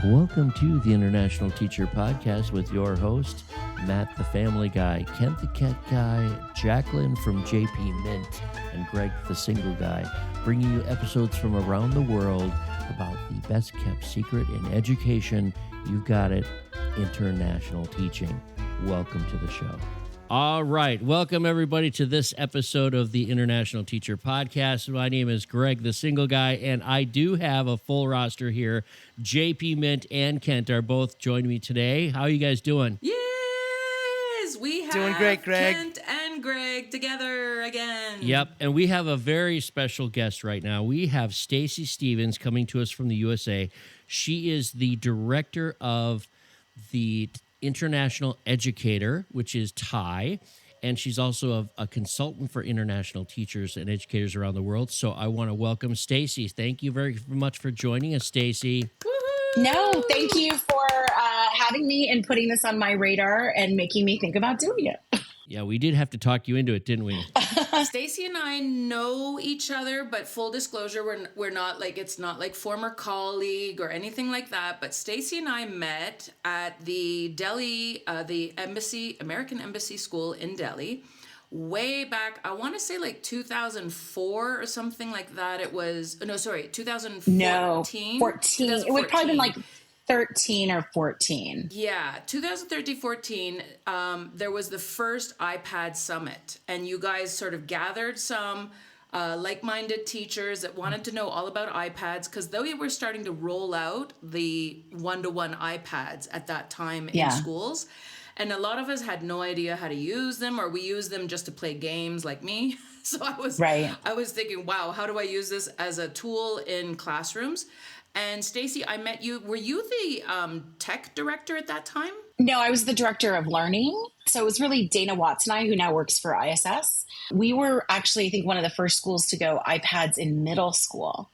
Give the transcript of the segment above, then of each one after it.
Welcome to the International Teacher Podcast with your host, Matt the Family Guy, Kent the Cat Guy, Jacqueline from JP Mint, and Greg the Single Guy, bringing you episodes from around the world about the best kept secret in education. You've got it, international teaching. Welcome to the show. All right. Welcome, everybody, to this episode of the International Teacher Podcast. My name is Greg, the Single Guy, and I do have a full roster here. JP Mint and Kent are both joining me today. How are you guys doing? Yes, we have doing great, Greg. Kent and Greg together again. Yep, and we have a very special guest right now. We have Stacy Stephens coming to us from the USA. She is the director of the International Educator, which is Thai, and she's also a consultant for international teachers and educators around the world. So I want to welcome Stacy. Thank you very much for joining us, Stacy. No, thank you for having me and putting this on my radar and making me think about doing it. Yeah, we did have to talk you into it, didn't we? Stacy and I know each other, but full disclosure, we're not like, it's not like former colleague or anything like that. But Stacy and I met at the Delhi, the embassy, American Embassy School in Delhi, way back. I want to say like 2004 or something like that. It was 2014. No, 14. It would probably been like 13 or 14. Yeah, 2013-14, there was the first iPad summit, and you guys sort of gathered some like-minded teachers that wanted to know all about iPads, because they were starting to roll out the one-to-one iPads at that time in schools. And a lot of us had no idea how to use them, or we used them just to play games like me. So I was thinking, wow, how do I use this as a tool in classrooms? And Stacy, I met you. Were you the tech director at that time? No, I was the director of learning. So it was really Dana Watts and I, who now works for ISS. We were actually, I think, one of the first schools to go iPads in middle school.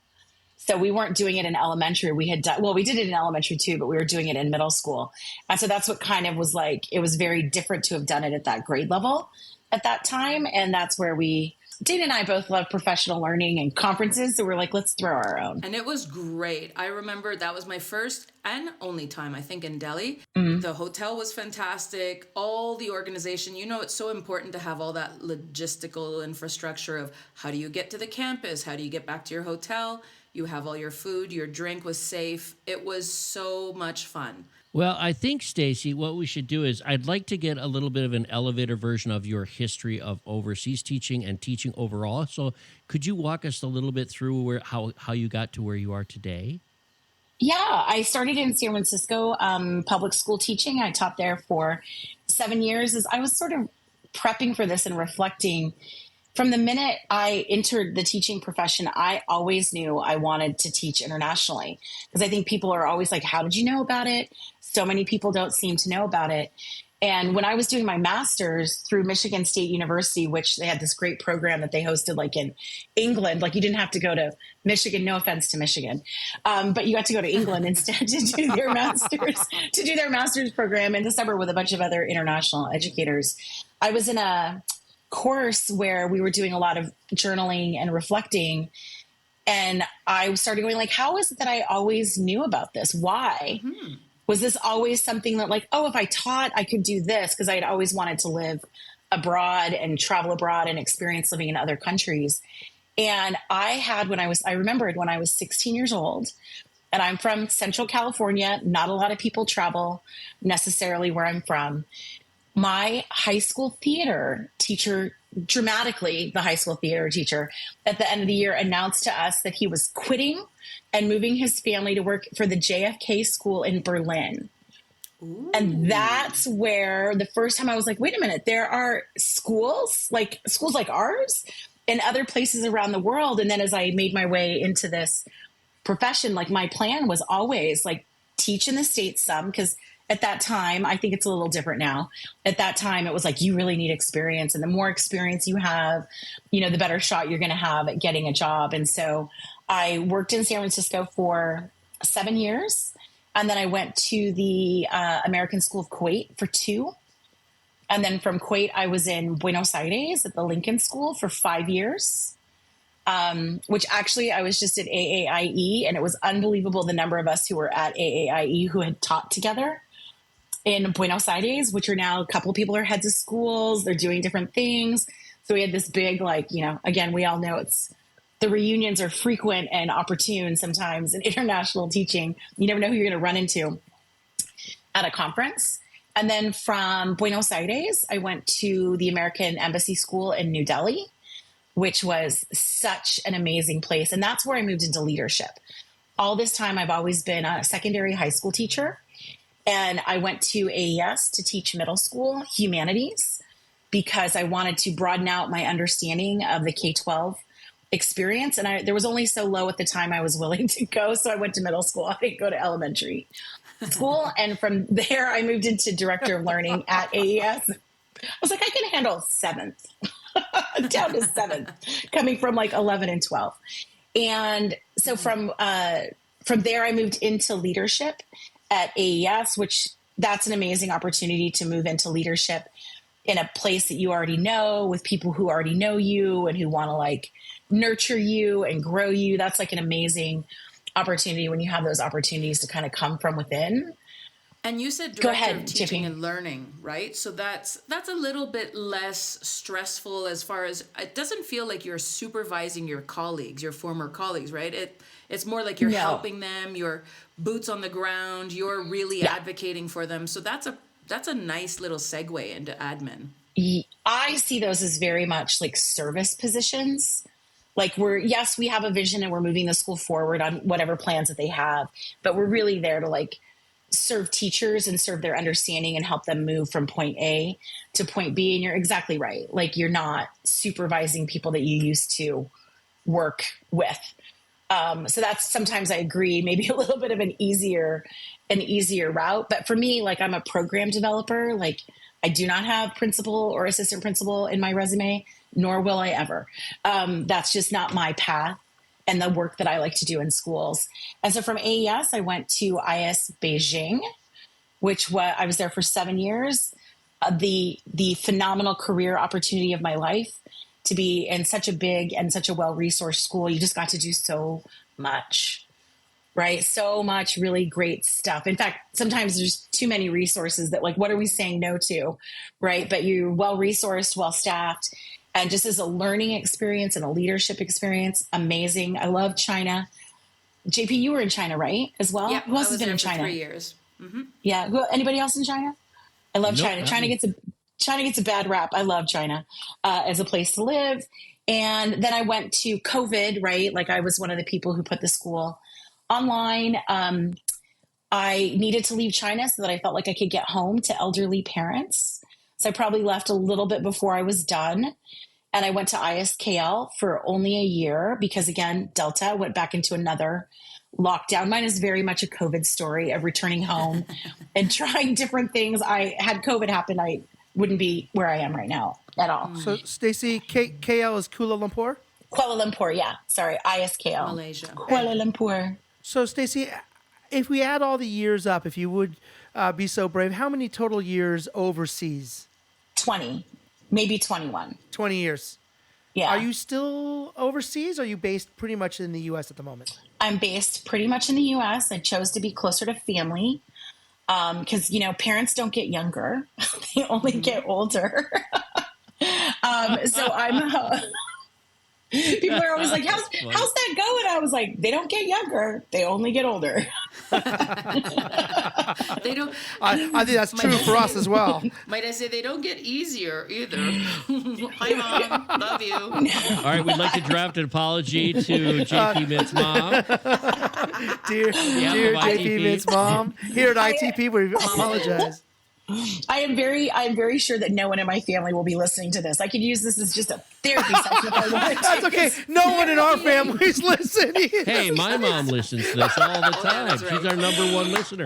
So we weren't doing it in elementary. We did it in elementary too, but we were doing it in middle school. And so that's what kind of was like, it was very different to have done it at that grade level at that time. And that's where Dana and I both love professional learning and conferences, so we're like, let's throw our own. And it was great. I remember that was my first and only time, I think, in Delhi. Mm-hmm. The hotel was fantastic. All the organization, it's so important to have all that logistical infrastructure of how do you get to the campus? How do you get back to your hotel? You have all your food, your drink was safe. It was so much fun. Well, I think, Stacy, what we should do is I'd like to get a little bit of an elevator version of your history of overseas teaching and teaching overall. So could you walk us a little bit through how you got to where you are today? Yeah, I started in San Francisco public school teaching. I taught there for 7 years. As I was sort of prepping for this and reflecting, from the minute I entered the teaching profession, I always knew I wanted to teach internationally, because I think people are always like, how did you know about it? So many people don't seem to know about it. And when I was doing my master's through Michigan State University, which they had this great program that they hosted like in England, like you didn't have to go to Michigan, no offense to Michigan, but you got to go to England instead to do their master's program in December with a bunch of other international educators. I was in a course where we were doing a lot of journaling and reflecting. And I started going like, how is it that I always knew about this? Why? Mm-hmm. Was this always something that like, if I taught, I could do this? Because I had always wanted to live abroad and travel abroad and experience living in other countries. And I remembered when I was 16 years old, and I'm from Central California, not a lot of people travel necessarily where I'm from. My high school theater teacher, the high school theater teacher, at the end of the year announced to us that he was quitting and moving his family to work for the JFK school in Berlin. Ooh. And that's where the first time I was like, wait a minute, there are schools like ours in other places around the world. And then as I made my way into this profession, like my plan was always like teach in the States some, because at that time, I think it's a little different now. At that time, it was like, you really need experience. And the more experience you have, the better shot you're going to have at getting a job. And so I worked in San Francisco for 7 years. And then I went to the American School of Kuwait for 2. And then from Kuwait, I was in Buenos Aires at the Lincoln School for 5 years. which actually I was just at AAIE, and it was unbelievable the number of us who were at AAIE who had taught together in Buenos Aires, which are now a couple of people are heads of schools. They're doing different things. So we had this big, like, again, we all know the reunions are frequent and opportune sometimes in international teaching. You never know who you're going to run into at a conference. And then from Buenos Aires, I went to the American Embassy School in New Delhi, which was such an amazing place. And that's where I moved into leadership. All this time, I've always been a secondary high school teacher. And I went to AES to teach middle school humanities because I wanted to broaden out my understanding of the K-12 experience. And there was only so low at the time I was willing to go. So I went to middle school. I didn't go to elementary school. And from there, I moved into director of learning at AES. I was like, I can handle seventh, down to seventh, coming from like 11 and 12. And so from there, I moved into leadership at AES, which that's an amazing opportunity to move into leadership in a place that you already know with people who already know you and who want to like nurture you and grow you. That's like an amazing opportunity when you have those opportunities to kind of come from within. And you said director of teaching and learning, right? So that's a little bit less stressful as far as it doesn't feel like you're supervising your colleagues, your former colleagues, right? It's more like you're helping them, you're boots on the ground, you're really advocating for them. So that's a nice little segue into admin. I see those as very much like service positions. Like we have a vision and we're moving the school forward on whatever plans that they have, but we're really there to like serve teachers and serve their understanding and help them move from point A to point B. And you're exactly right. Like you're not supervising people that you used to work with. So that's sometimes I agree, maybe a little bit of an easier route. But for me, like I'm a program developer. Like I do not have principal or assistant principal in my resume, nor will I ever. That's just not my path and the work that I like to do in schools. And so from AES, I went to IS Beijing, I was there for 7 years. The phenomenal career opportunity of my life to be in such a big and such a well-resourced school. You just got to do so much, right? So much really great stuff. In fact, sometimes there's too many resources that like, what are we saying no to, right? But you're well-resourced, well-staffed. And just as a learning experience and a leadership experience, amazing. I love China. JP, you were in China, right? As well? Yeah, who else has been in China? 3 years. Mm-hmm. Yeah. Anybody else in China? I love China. China gets a bad rap. I love China as a place to live. And then I went to COVID, right? Like I was one of the people who put the school online. I needed to leave China so that I felt like I could get home to elderly parents. So I probably left a little bit before I was done. And I went to ISKL for only a year because, again, Delta went back into another lockdown. Mine is very much a COVID story of returning home and trying different things. I had COVID happen. I wouldn't be where I am right now at all. So, Stacy, KL is Kuala Lumpur? Kuala Lumpur, yeah. Sorry, ISKL. Malaysia. Kuala Lumpur. So, Stacy, if we add all the years up, if you would be so brave, how many total years overseas? 20, maybe 21. 20 years. Yeah. Are you still overseas or are you based pretty much in the U.S. at the moment? I'm based pretty much in the U.S. I chose to be closer to family because, parents don't get younger. They only get older. So I'm... people are always like, how's that going? I was like, they don't get younger. They only get older. They don't. I think that's true for us as well. Might I say they don't get easier either. Hi, Mom. Love you. All right, we'd like to draft an apology to JP Mint's mom. Dear JP Mint's mom, here at ITP, we apologize. I am very sure that no one in my family will be listening to this. I could use this as just a therapy session if I wanted. That's okay. No one in our family's listening. Hey, my mom listens to this all the time. That's right. She's our number one listener.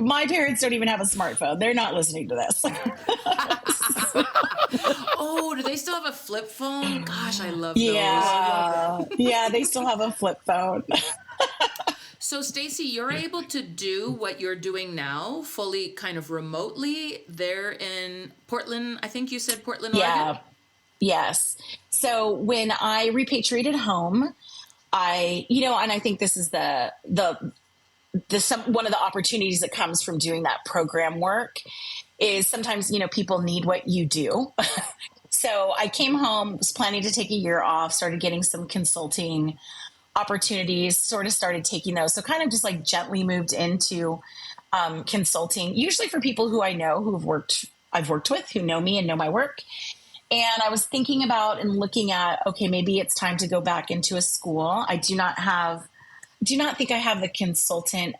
My parents don't even have a smartphone. They're not listening to this. Oh, do they still have a flip phone? Gosh, I love those. Yeah, they still have a flip phone. So, Stacy, you're able to do what you're doing now fully kind of remotely there in Portland. I think you said Portland, Oregon? Yes. So when I repatriated home, and I think this is one of the opportunities that comes from doing that program work is sometimes, people need what you do. So I came home, was planning to take a year off, started getting some consulting opportunities, sort of started taking those. So kind of just like gently moved into consulting, usually for people who I know I've worked with, who know me and know my work. And I was thinking about and looking at, okay, maybe it's time to go back into a school. I do not think I have the consultant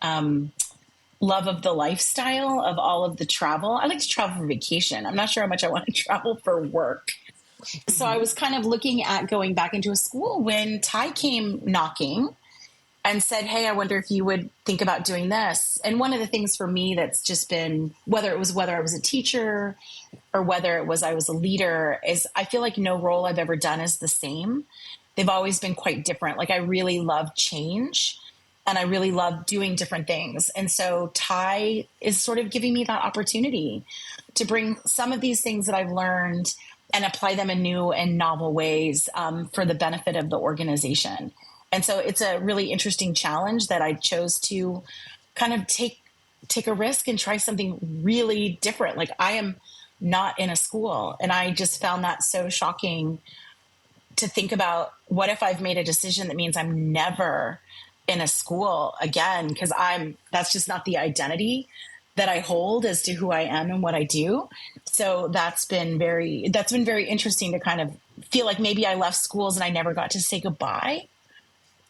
love of the lifestyle of all of the travel. I like to travel for vacation. I'm not sure how much I want to travel for work. So I was kind of looking at going back into a school when Ty came knocking and said, hey, I wonder if you would think about doing this. And one of the things for me that's just been, whether I was a teacher or whether it was I was a leader, is I feel like no role I've ever done is the same. They've always been quite different. Like I really love change and I really love doing different things. And so Ty is sort of giving me that opportunity to bring some of these things that I've learned and apply them in new and novel ways for the benefit of the organization. And so it's a really interesting challenge that I chose to kind of take a risk and try something really different. Like I am not in a school. And I just found that so shocking to think about, what if I've made a decision that means I'm never in a school again? Because that's just not the identity that I hold as to who I am and what I do. So that's been very interesting to kind of feel like maybe I left schools and I never got to say goodbye,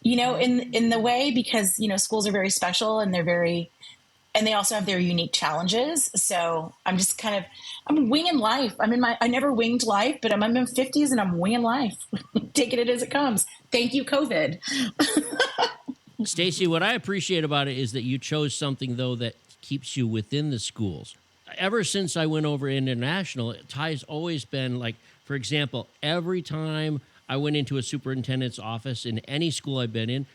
in the way, because, schools are very special and and they also have their unique challenges. So I'm just I'm winging life. I never winged life, but I'm in my 50s and I'm winging life, taking it as it comes. Thank you, COVID. Stacy, what I appreciate about it is that you chose something, though, that keeps you within the schools. Ever since I went over international, Ty's always been like, for example, every time I went into a superintendent's office in any school I've been in,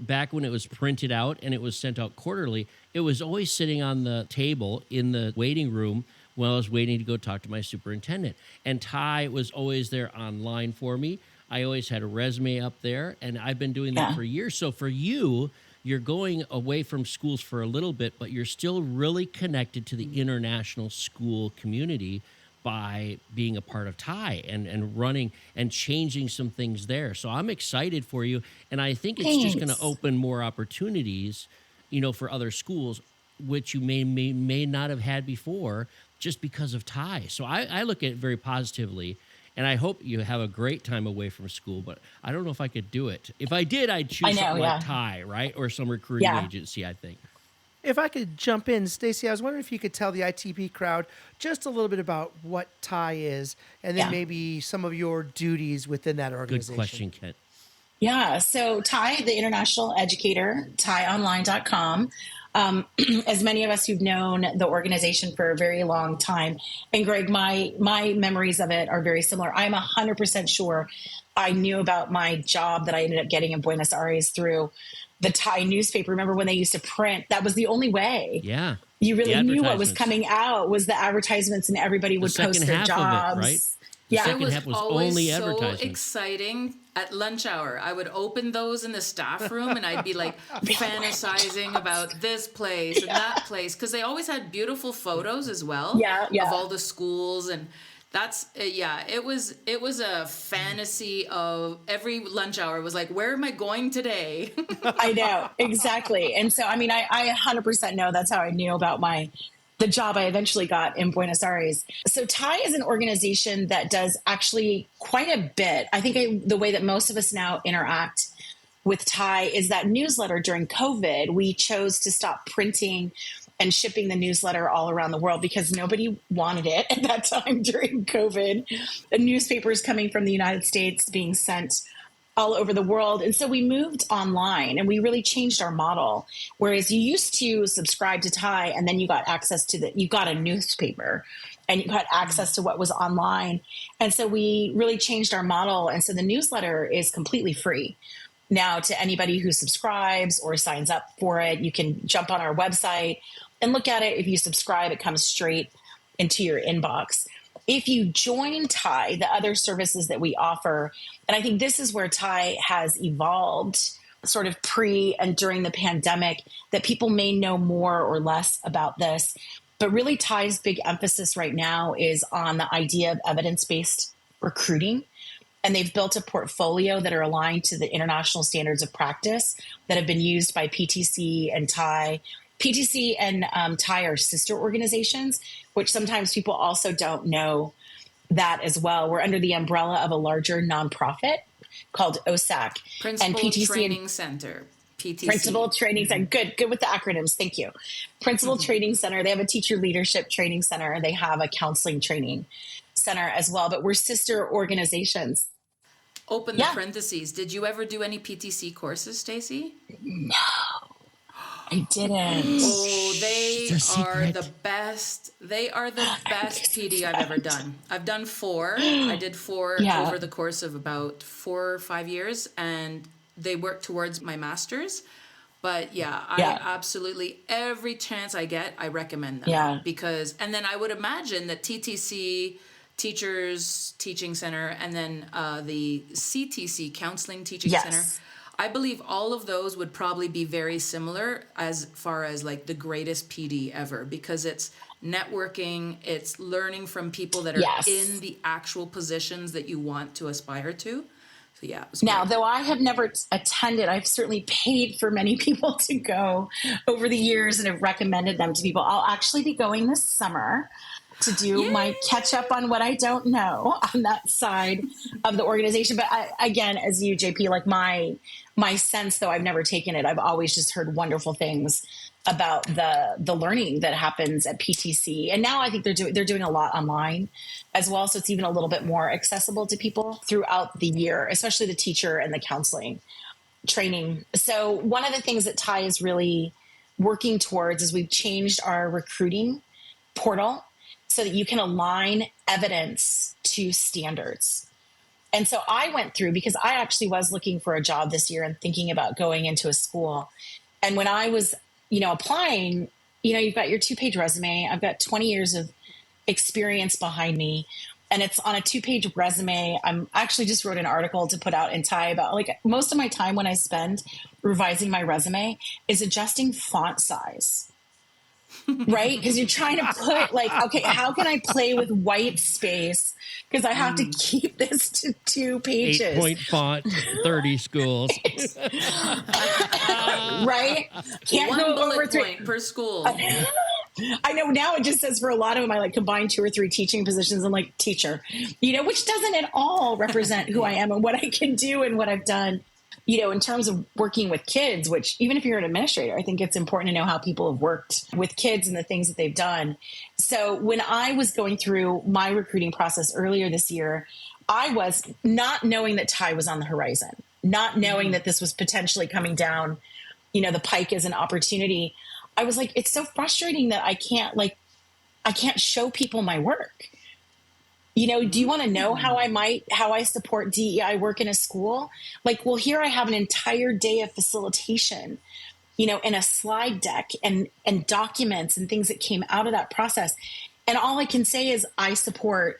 back when it was printed out and it was sent out quarterly, it was always sitting on the table in the waiting room while I was waiting to go talk to my superintendent. And Ty was always there online for me. I always had a resume up there, and I've been doing that for years. So for you, you're going away from schools for a little bit, but you're still really connected to the international school community by being a part of Ty and running and changing some things there. So I'm excited for you. And I think it's just going to open more opportunities, for other schools, which you may not have had before just because of Ty. So I look at it very positively. And I hope you have a great time away from school, but I don't know if I could do it. If I did, I'd choose something like Ty, right? Or some recruiting agency, I think. If I could jump in, Stacy, I was wondering if you could tell the ITP crowd just a little bit about what Ty is, and then maybe some of your duties within that organization. Good question, Kent. Yeah, so Ty, the International Educator, tyonline.com. As many of us who've known the organization for a very long time, and Greg, my memories of it are very similar. I'm 100% sure I knew about my job that I ended up getting in Buenos Aires through the Thai newspaper. Remember when they used to print? That was the only way. Yeah. You really knew what was coming out was the advertisements, and everybody would post their jobs. Of it, right? Yeah, second half was only advertisements. So exciting at lunch hour. I would open those in the staff room and I'd be like fantasizing about this place and that place, because they always had beautiful photos as well of all the schools. And that's it was a fantasy of every lunch hour was like, where am I going today? I know, exactly. And so I 100% know that's how I knew about the job I eventually got in Buenos Aires. So Ty is an organization that does actually quite a bit. I think the way that most of us now interact with Ty is that newsletter. During COVID, we chose to stop printing and shipping the newsletter all around the world because nobody wanted it at that time during COVID. The newspapers coming from the United States being sent all over the world. And so we moved online and we really changed our model. Whereas you used to subscribe to Ty and then you got access to you got a newspaper and you got access to what was online. And so we really changed our model. And so the newsletter is completely free now to anybody who subscribes or signs up for it. You can jump on our website and look at it. If you subscribe, it comes straight into your inbox. if you join Thai, the other services that we offer, and I think this is where Thai has evolved sort of pre and during the pandemic, that people may know more or less about this. But really, Thai's big emphasis right now is on the idea of evidence-based recruiting. And they've built a portfolio that are aligned to the international standards of practice that have been used by PTC and Thai. PTC and Thai are sister organizations, which sometimes people also don't know that as well. We're under the umbrella of a larger nonprofit called OSAC. Principal and PTC Training Center. PTC. Principal Training Center. Good with the acronyms. Thank you. Principal Training Center. They have a teacher leadership training center. They have a counseling training center as well, but we're sister organizations. Open the parentheses. Did you ever do any PTC courses, Stacy? No, I didn't. Oh, they are the best. They are the best PD I've ever done. I've done 4. I did 4 over the course of about 4 or 5 years, and they work towards my master's. But I absolutely, every chance I get, I recommend them. Yeah. Because, and then I would imagine that TTC, Teachers Teaching Center, and then the CTC, Counseling Teaching Center, I believe all of those would probably be very similar as far as like the greatest PD ever, because it's networking, it's learning from people that are in the actual positions that you want to aspire to. So it was now, great. though I have never attended, I've certainly paid for many people to go over the years and have recommended them to people. I'll actually be going this summer to do my catch up on what I don't know on that side of the organization. But again, as you, JP, like my sense, though I've never taken it, I've always just heard wonderful things about the learning that happens at PTC. And now I think they're doing a lot online as well. So it's even a little bit more accessible to people throughout the year, especially the teacher and the counseling training. So one of the things that Thai is really working towards is we've changed our recruiting portal so that you can align evidence to standards. And so I went through, because I actually was looking for a job this year and thinking about going into a school. And when I was, applying, you've got your 2-page resume. I've got 20 years of experience behind me. And it's on a 2-page resume. I'm actually just wrote an article to put out in Thai about, like, most of my time when I spend revising my resume is adjusting font size. Right? Because you're trying to put, like, okay, how can I play with white space? Because I have to keep this to 2 pages. 8-point font, 30 schools. Right? Can't One go over bullet 3 point per school. I know now it just says for a lot of them, I like combine 2 or 3 teaching positions and like teacher, which doesn't at all represent who I am and what I can do and what I've done. In terms of working with kids, which even if you're an administrator, I think it's important to know how people have worked with kids and the things that they've done. So when I was going through my recruiting process earlier this year, I was not knowing that Thai was on the horizon, not knowing that this was potentially coming down, the pike as an opportunity. I was like, it's so frustrating that I can't show people my work. Do you want to know how I support DEI work in a school? Like, well, here I have an entire day of facilitation, and a slide deck and documents and things that came out of that process. And all I can say is I support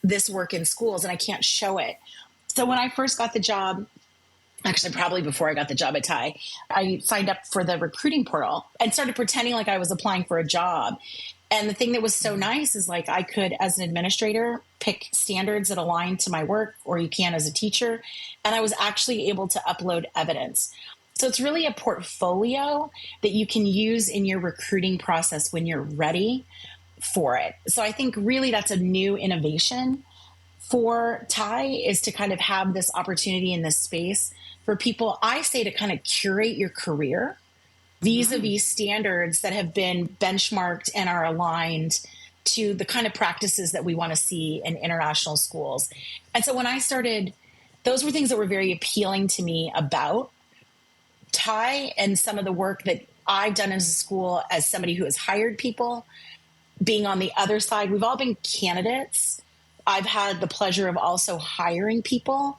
this work in schools and I can't show it. So when I first got the job, actually probably before I got the job at Thai, I signed up for the recruiting portal and started pretending like I was applying for a job. And the thing that was so nice is, like, I could, as an administrator, pick standards that align to my work, or you can as a teacher. And I was actually able to upload evidence. So it's really a portfolio that you can use in your recruiting process when you're ready for it. So I think really that's a new innovation for Thai, is to kind of have this opportunity in this space for people, I say, to kind of curate your career vis-a-vis standards that have been benchmarked and are aligned to the kind of practices that we want to see in international schools. And so when I started, those were things that were very appealing to me about Thai and some of the work that I've done as a school, as somebody who has hired people, being on the other side. We've all been candidates. I've had the pleasure of also hiring people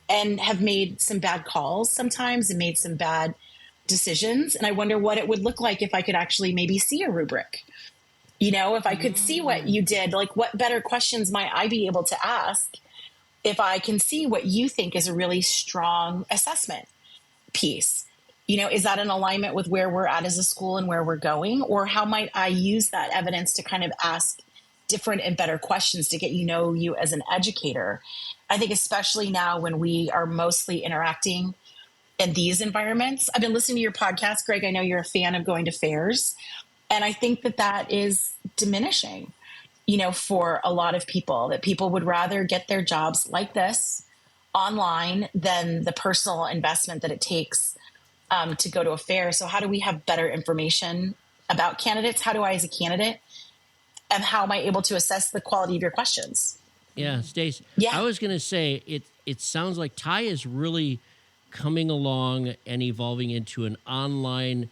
and have made some bad calls sometimes and made some bad decisions. And I wonder what it would look like if I could actually maybe see a rubric, If I could see what you did, like what better questions might I be able to ask if I can see what you think is a really strong assessment piece? Is that in alignment with where we're at as a school and where we're going? Or how might I use that evidence to kind of ask different and better questions to get you as an educator? I think especially now when we are mostly interacting in these environments. I've been listening to your podcast, Greg. I know you're a fan of going to fairs. And I think that is diminishing, for a lot of people, that people would rather get their jobs like this online than the personal investment that it takes to go to a fair. So how do we have better information about candidates? How do I, as a candidate, and how am I able to assess the quality of your questions? Yeah, Stace. Yeah. I was going to say it sounds like TIE is really coming along and evolving into an online,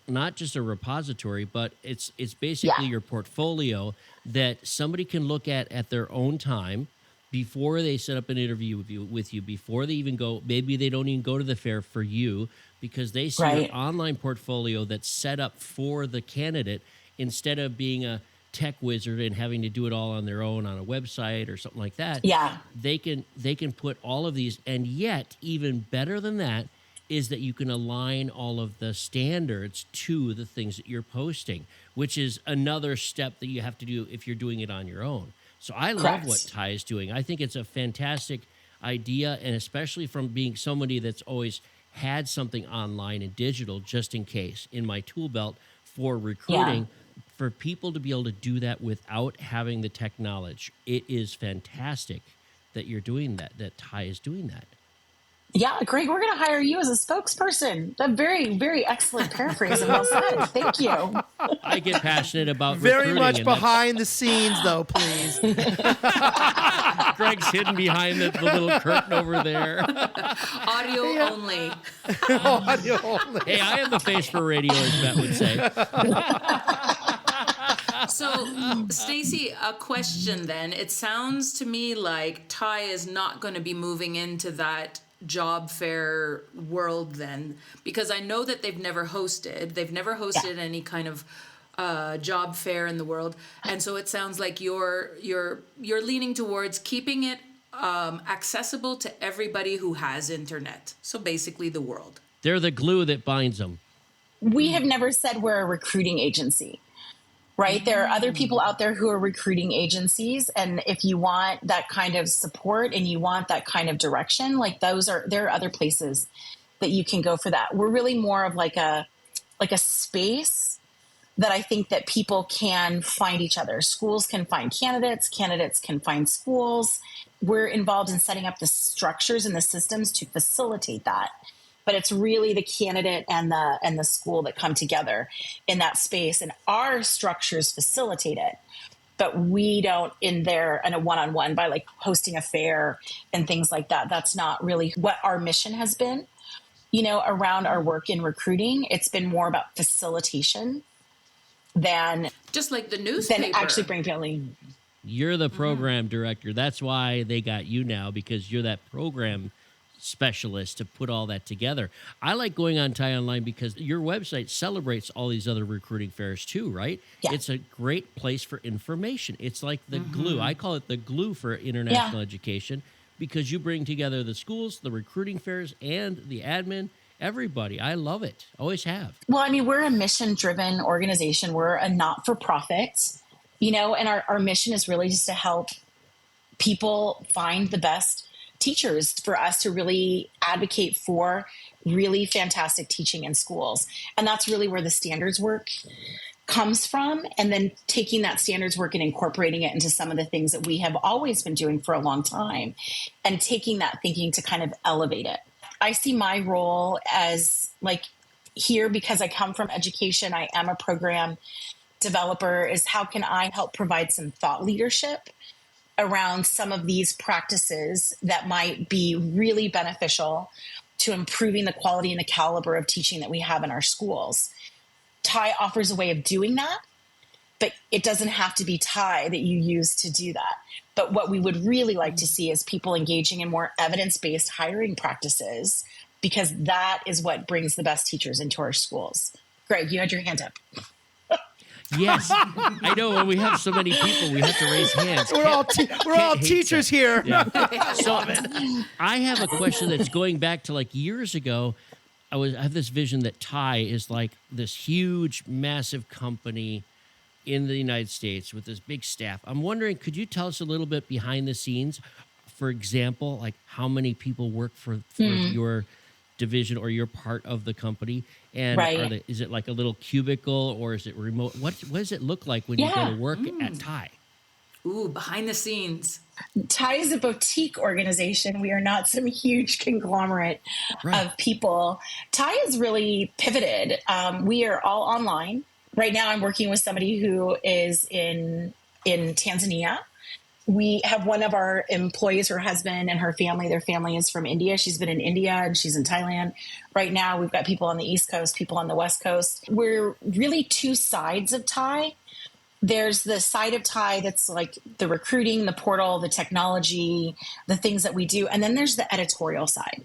not just a repository, but it's basically your portfolio that somebody can look at their own time before they set up an interview with you, before they even go. Maybe they don't even go to the fair for you because they see your online portfolio that's set up for the candidate instead of being a tech wizard and having to do it all on their own on a website or something like that. Yeah. They can put all of these, and yet even better than that is that you can align all of the standards to the things that you're posting, which is another step that you have to do if you're doing it on your own. So I love what TIE is doing. I think it's a fantastic idea, and especially from being somebody that's always had something online and digital just in case in my tool belt for recruiting. For people to be able to do that without having the tech knowledge, it is fantastic that you're doing that TIE is doing that. Yeah, Greg, we're going to hire you as a spokesperson. A very, very excellent paraphrase and well said. Thank you. I get passionate about very recruiting, much behind the scenes, though, please. Greg's hidden behind the little curtain over there. Audio only. Audio only. Hey, I am the face for radio, as Matt would say. So, Stacy, a question then. It sounds to me like TIE is not going to be moving into that job fair world then, because I know that they've never hosted any kind of job fair in the world, and so it sounds like you're leaning towards keeping it accessible to everybody who has internet. So basically, the world. They're the glue that binds them. We have never said we're a recruiting agency. Right. There are other people out there who are recruiting agencies. And if you want that kind of support and you want that kind of direction, like there are other places that you can go for that. We're really more of like a space that I think that people can find each other. Schools can find candidates can find schools. We're involved in setting up the structures and the systems to facilitate that. But it's really the candidate and the school that come together in that space, and our structures facilitate it. But we don't in a one-on-one by like hosting a fair and things like that. That's not really what our mission has been, around our work in recruiting. It's been more about facilitation than just like the newspaper. Than actually bring family. You're the program director. That's why they got you now, because you're that program specialist to put all that together. I like going on TIE Online because your website celebrates all these other recruiting fairs too, right? Yeah. It's a great place for information. It's like the glue. I call it the glue for international education, because you bring together the schools, the recruiting fairs, and the admin, everybody. I love it. Always have. Well, I mean, we're a mission-driven organization. We're a not-for-profit, and our mission is really just to help people find the best teachers, for us to really advocate for really fantastic teaching in schools. And that's really where the standards work comes from. And then taking that standards work and incorporating it into some of the things that we have always been doing for a long time, and taking that thinking to kind of elevate it. I see my role as like here, because I come from education, I am a program developer, is how can I help provide some thought leadership around some of these practices that might be really beneficial to improving the quality and the caliber of teaching that we have in our schools. TIE offers a way of doing that, but it doesn't have to be TIE that you use to do that. But what we would really like to see is people engaging in more evidence-based hiring practices, because that is what brings the best teachers into our schools. Greg, you had your hand up. Yes, I know. When we have so many people, we have to raise hands. We're all Kent hates teachers that. here. Yeah. So I have a question that's going back to like years ago. I have this vision that Thai is like this huge, massive company in the United States with this big staff. I'm wondering, could you tell us a little bit behind the scenes? For example, like how many people work for your division or you're part of the company, and Right. is it like a little cubicle or is it remote? What does it look like when you go to work at Thai? Ooh, behind the scenes. Thai is a boutique organization. We are not some huge conglomerate of people. Thai is really pivoted. We are all online. Right now, I'm working with somebody who is in Tanzania. We have one of our employees, her husband and her family. Their family is from India. She's been in India and she's in Thailand. Right now, we've got people on the East Coast, people on the West Coast. We're really two sides of Thai. There's the side of Thai that's like the recruiting, the portal, the technology, the things that we do. And then there's the editorial side.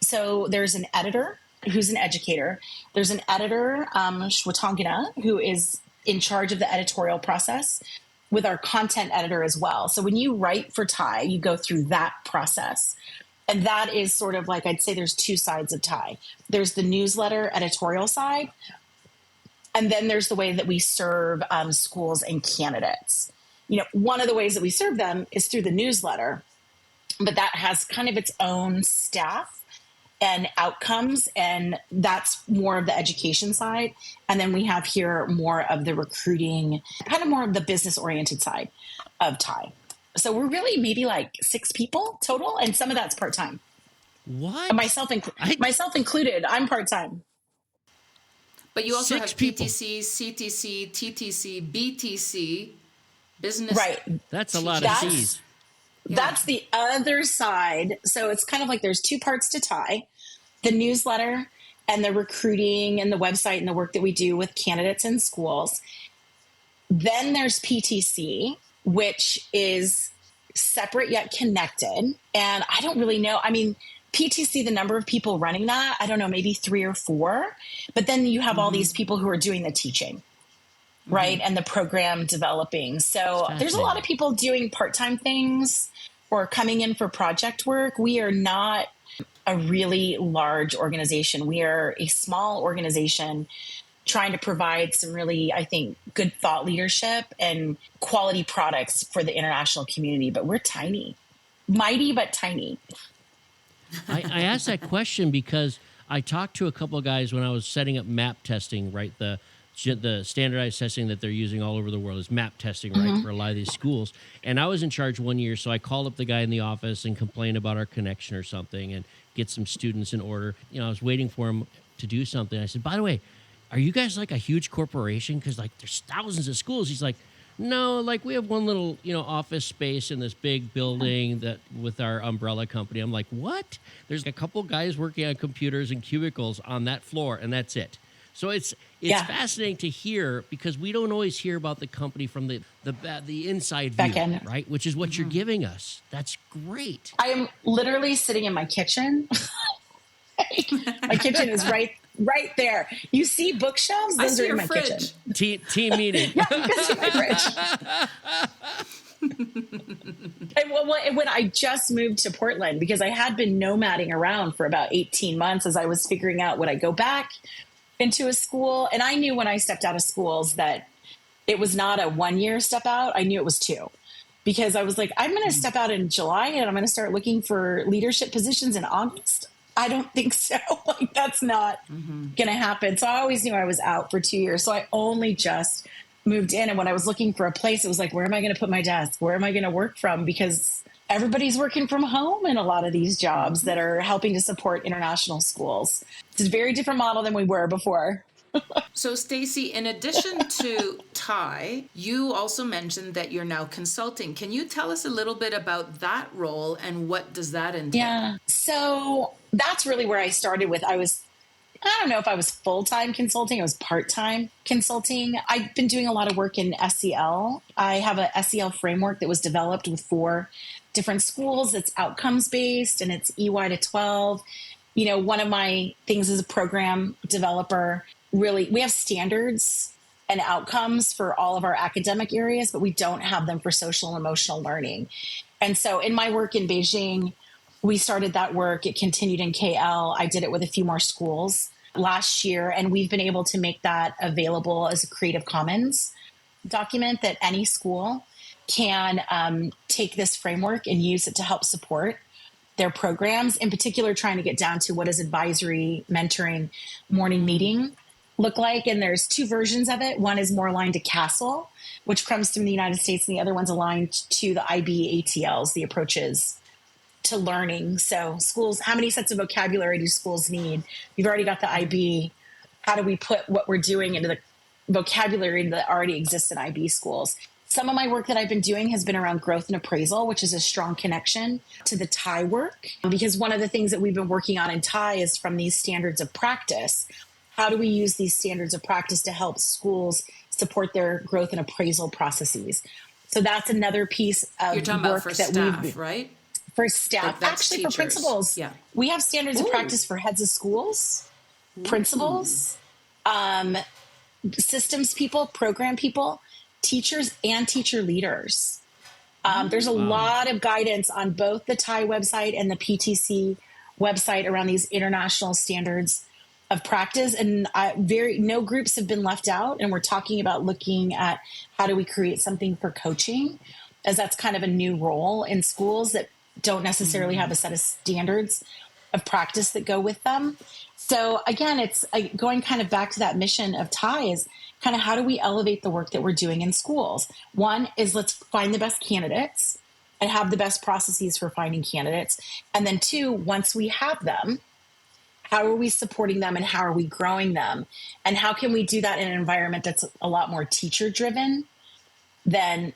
So there's an editor who's an educator. There's an editor, Shwatangana, who is in charge of the editorial process with our content editor as well. So when you write for Thai, you go through that process. And that is sort of like, I'd say there's two sides of Thai. There's the newsletter editorial side. And then there's the way that we serve schools and candidates. You know, one of the ways that we serve them is through the newsletter, but that has kind of its own staff and outcomes, and that's more of the education side. And then we have here more of the recruiting, kind of more of the business-oriented side of Thai. So we're really maybe like 6 people total, and some of that's part-time. What? Myself included, I'm part-time. But you also 6 have people. PTC, CTC, TTC, BTC, business. Right. That's a lot of C's. That's the other side. So it's kind of like there's 2 parts to Thai, the newsletter and the recruiting and the website and the work that we do with candidates in schools. Then there's PTC, which is separate yet connected. And I don't really know. I mean, PTC, the number of people running that, I don't know, maybe 3 or 4. But then you have all these people who are doing the teaching, right? And the program developing. So there's a lot of people doing part-time things or coming in for project work. We are not a really large organization. We are a small organization trying to provide some really, I think, good thought leadership and quality products for the international community. But we're tiny, mighty, but tiny. I asked that question because I talked to a couple of guys when I was setting up map testing, right? The standardized testing that they're using all over the world is map testing, right, for a lot of these schools. And I was in charge one year, so I called up the guy in the office and complained about our connection or something and get some students in order. You know, I was waiting for him to do something. I said, by the way, are you guys like a huge corporation? Because like there's thousands of schools. He's like, no, like we have one little, office space in this big building that with our umbrella company. I'm like, what? There's a couple guys working on computers and cubicles on that floor, and that's it. So it's fascinating to hear because we don't always hear about the company from the inside view, Back-end. right? Which is what you're giving us. That's great. I am literally sitting in my kitchen. My kitchen is right there. You see bookshelves? Those are in my kitchen. Team meeting. Yeah, you can see my fridge. And when I just moved to Portland, because I had been nomading around for about 18 months as I was figuring out would I go back into a school. And I knew when I stepped out of schools that it was not a 1-year step out. I knew it was 2. Because I was like, I'm going to step out in July and I'm going to start looking for leadership positions in August. I don't think so. Like that's not going to happen. So I always knew I was out for 2 years. So I only just moved in. And when I was looking for a place, it was like, where am I going to put my desk? Where am I going to work from? Because everybody's working from home in a lot of these jobs that are helping to support international schools. It's a very different model than we were before. So, Stacy, in addition to Thai, you also mentioned that you're now consulting. Can you tell us a little bit about that role and what does that entail? Yeah. So that's really where I started with. I don't know if I was full-time consulting. I was part-time consulting. I've been doing a lot of work in SEL. I have a SEL framework that was developed with 4 different schools. It's outcomes-based and it's EY to 12. One of my things as a program developer, really, we have standards and outcomes for all of our academic areas, but we don't have them for social and emotional learning. And so in my work in Beijing, we started that work. It continued in KL. I did it with a few more schools last year, and we've been able to make that available as a Creative Commons document that any school can take this framework and use it to help support their programs, in particular trying to get down to what does advisory, mentoring, morning meeting look like. And there's two versions of it. One is more aligned to CASEL, which comes from the United States, and the other one's aligned to the IB ATLs, the approaches to learning. So schools, how many sets of vocabulary do schools need? You've already got the IB. How do we put what we're doing into the vocabulary that already exists in IB schools? Some of my work that I've been doing has been around growth and appraisal, which is a strong connection to the Thai work. Because one of the things that we've been working on in Thai is from these standards of practice. How do we use these standards of practice to help schools support their growth and appraisal processes? So that's another piece of You're talking work about for that staff, right? For staff, actually teachers. for principals. Yeah. We have standards of practice for heads of schools, principals, systems people, program people, teachers, and teacher leaders. There's a lot of guidance on both the Thai website and the PTC website around these international standards of practice. And no groups have been left out. And we're talking about looking at how do we create something for coaching, as that's kind of a new role in schools that don't necessarily have a set of standards of practice that go with them. So again, it's going kind of back to that mission of Thai is kind of how do we elevate the work that we're doing in schools? One is let's find the best candidates and have the best processes for finding candidates. And then two, once we have them, how are we supporting them and how are we growing them? And how can we do that in an environment that's a lot more teacher driven than,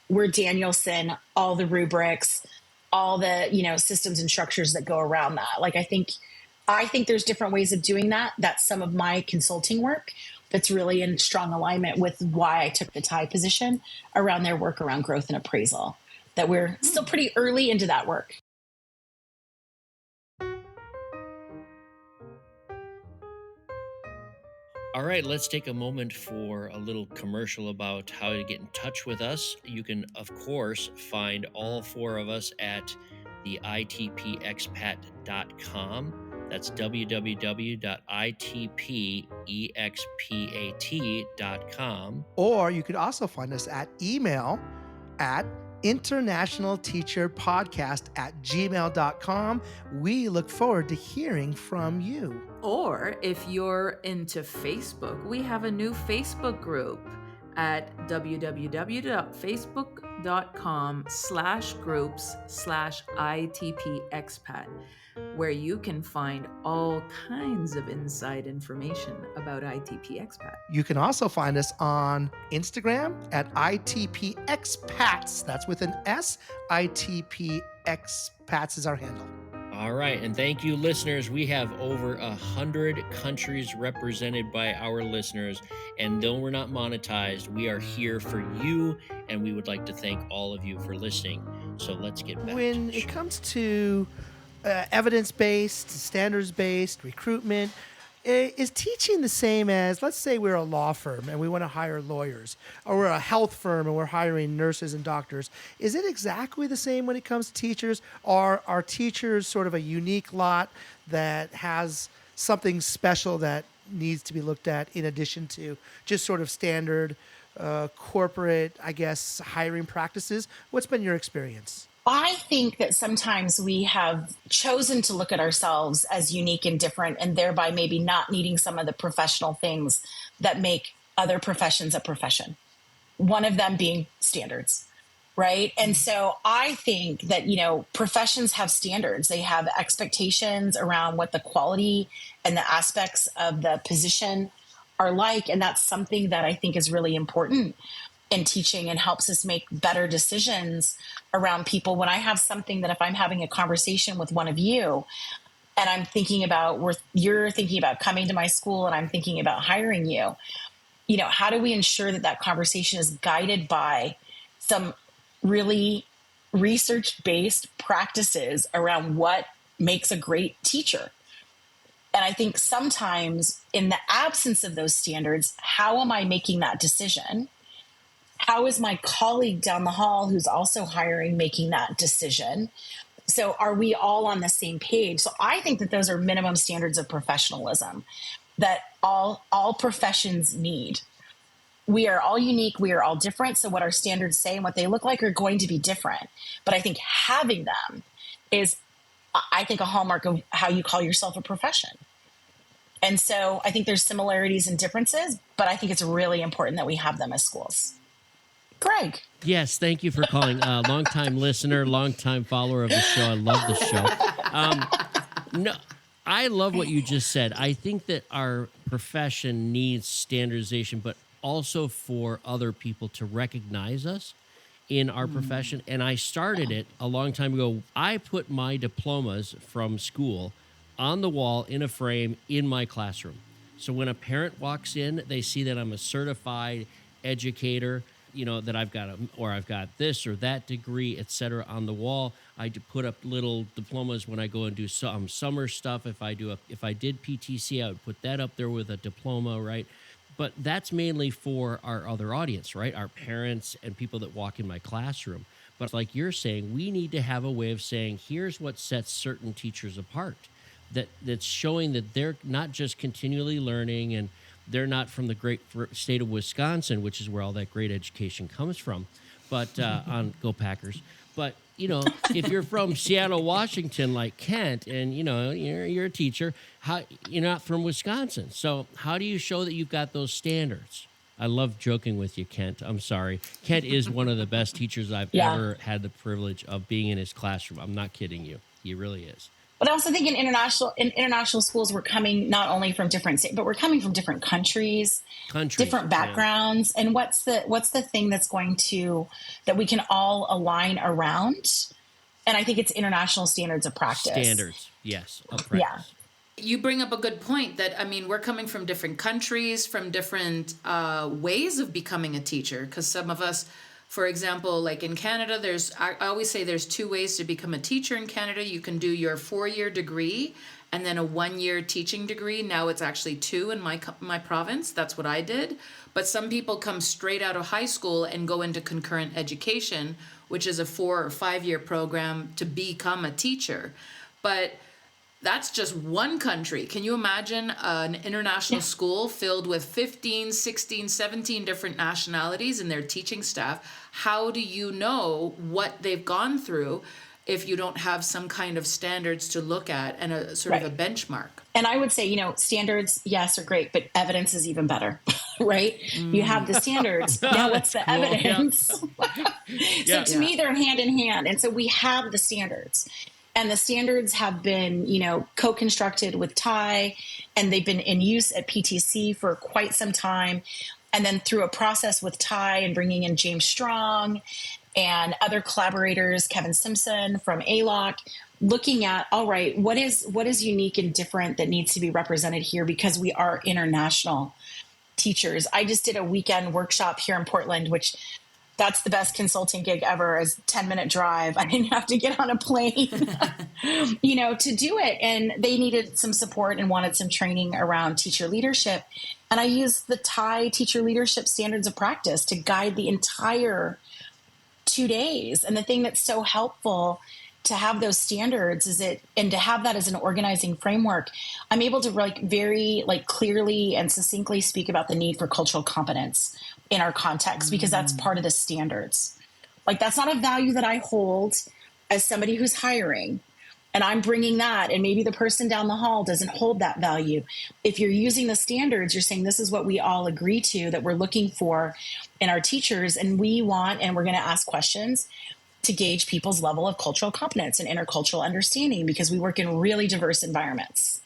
we're Danielson, all the rubrics, all the, systems and structures that go around that. Like, I think there's different ways of doing that. That's some of my consulting work that's really in strong alignment with why I took the Thai position around their work around growth and appraisal, that we're still pretty early into that work. All right, let's take a moment for a little commercial about how to get in touch with us. You can, of course, find all four of us at the itpexpat.com. That's www.itpexpat.com. Or you could also find us at email at internationalteacherpodcast@gmail.com. We look forward to hearing from you. Or if you're into Facebook, we have a new Facebook group at www.facebook.com/groups/ITPexpat, where you can find all kinds of inside information about ITP Expat. You can also find us on Instagram at ITPXpats. That's with an S. ITPXpats is our handle. All right, and thank you, listeners. We have over 100 countries represented by our listeners, and though we're not monetized, we are here for you, and we would like to thank all of you for listening. So let's get back When it comes to evidence-based, standards-based recruitment, is teaching the same as, let's say we're a law firm and we want to hire lawyers, or we're a health firm and we're hiring nurses and doctors. Is it exactly the same when it comes to teachers? Or are teachers sort of a unique lot that has something special that needs to be looked at in addition to just sort of standard corporate, I guess, hiring practices? What's been your experience? I think that sometimes we have chosen to look at ourselves as unique and different, and thereby maybe not needing some of the professional things that make other professions a profession. One of them being standards, right? And so I think that, professions have standards. They have expectations around what the quality and the aspects of the position are like. And that's something that I think is really important in teaching and helps us make better decisions around people. When I have something that if I'm having a conversation with one of you and I'm thinking about, you're thinking about coming to my school and I'm thinking about hiring you, how do we ensure that that conversation is guided by some really research-based practices around what makes a great teacher? And I think sometimes in the absence of those standards, how am I making that decision? How is my colleague down the hall who's also hiring making that decision? So are we all on the same page? So I think that those are minimum standards of professionalism that all professions need. We are all unique. We are all different. So what our standards say and what they look like are going to be different. But I think having them is, I think, a hallmark of how you call yourself a profession. And so I think there's similarities and differences, but I think it's really important that we have them as schools. Greg. Yes, thank you for calling. Long-time listener, long-time follower of the show. I love the show. No, I love what you just said. I think that our profession needs standardization, but also for other people to recognize us in our profession. And I started it a long time ago. I put my diplomas from school on the wall in a frame in my classroom. So when a parent walks in, they see that I'm a certified educator, you know, that I've got this or that degree, et cetera, on the wall. I put up little diplomas when I go and do some summer stuff. If I did PTC, I would put that up there with a diploma, right? But that's mainly for our other audience, right? Our parents and people that walk in my classroom. But like you're saying, we need to have a way of saying, here's what sets certain teachers apart. That's showing that they're not just continually learning, and they're not from the great state of Wisconsin, which is where all that great education comes from, but on Go Packers. But, you know, if you're from Seattle, Washington, like Kent, and, you know, you're a teacher, you're not from Wisconsin. So how do you show that you've got those standards? I love joking with you, Kent. I'm sorry. Kent is one of the best teachers I've ever had the privilege of being in his classroom. I'm not kidding you. He really is. But I also think in international schools, we're coming not only from different states, but we're coming from different countries, different backgrounds. Yeah. And what's the thing that we can all align around? And I think it's international standards of practice. Standards, yes, of practice. Yeah. You bring up a good point that, I mean, we're coming from different countries, from different ways of becoming a teacher. Because some of us, for example, like in Canada, I always say there's two ways to become a teacher in Canada. You can do your 4-year degree and then a 1-year teaching degree. Now it's actually 2 in my province. That's what I did. But some people come straight out of high school and go into concurrent education, which is a 4 or 5-year program to become a teacher. But that's just one country. Can you imagine an international school filled with 15, 16, 17 different nationalities and their teaching staff? How do you know what they've gone through if you don't have some kind of standards to look at and a sort of a benchmark? And I would say, you know, standards, yes, are great, but evidence is even better, right? You have the standards. Now what's the evidence? So to me, they're hand in hand. And so we have the standards. And the standards have been, you know, co-constructed with TIE, and they've been in use at PTC for quite some time. And then through a process with TIE and bringing in James Strong and other collaborators, Kevin Simpson from ALOC, looking at, all right, what is unique and different that needs to be represented here because we are international teachers. I just did a weekend workshop here in Portland, which that's the best consulting gig ever, is 10-minute drive. I didn't have to get on a plane, you know, to do it. And they needed some support and wanted some training around teacher leadership. And I used the TIE teacher leadership standards of practice to guide the entire 2 days. And the thing that's so helpful to have those standards and to have that as an organizing framework, I'm able to very clearly and succinctly speak about the need for cultural competence in our context, because that's part of the standards. Like, that's not a value that I hold as somebody who's hiring, and I'm bringing that, and maybe the person down the hall doesn't hold that value. If you're using the standards, you're saying this is what we all agree to, that we're looking for in our teachers, and we're going to ask questions to gauge people's level of cultural competence and intercultural understanding, because we work in really diverse environments.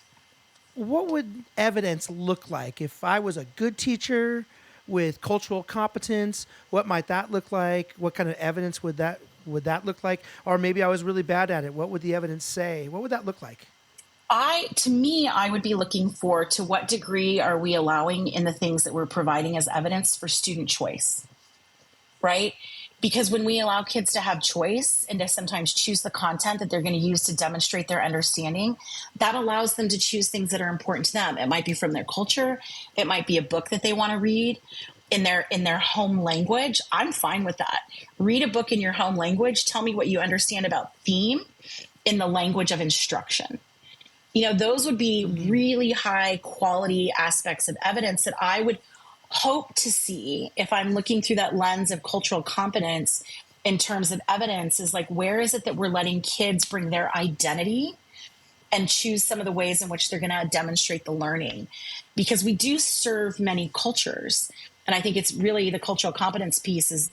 What would evidence look like if I was a good teacher with cultural competence? What might that look like? What kind of evidence would that look like? Or maybe I was really bad at it. What would the evidence say? What would that look like? To me, I would be looking for, to what degree are we allowing in the things that we're providing as evidence for student choice, right? Because when we allow kids to have choice and to sometimes choose the content that they're going to use to demonstrate their understanding, that allows them to choose things that are important to them. It might be from their culture. It might be a book that they want to read in their home language. I'm fine with that. Read a book in your home language. Tell me what you understand about theme in the language of instruction. Those would be really high quality aspects of evidence that I would hope to see if I'm looking through that lens of cultural competence in terms of evidence, is like, where is it that we're letting kids bring their identity and choose some of the ways in which they're going to demonstrate the learning? Because we do serve many cultures. And I think it's really the cultural competence piece is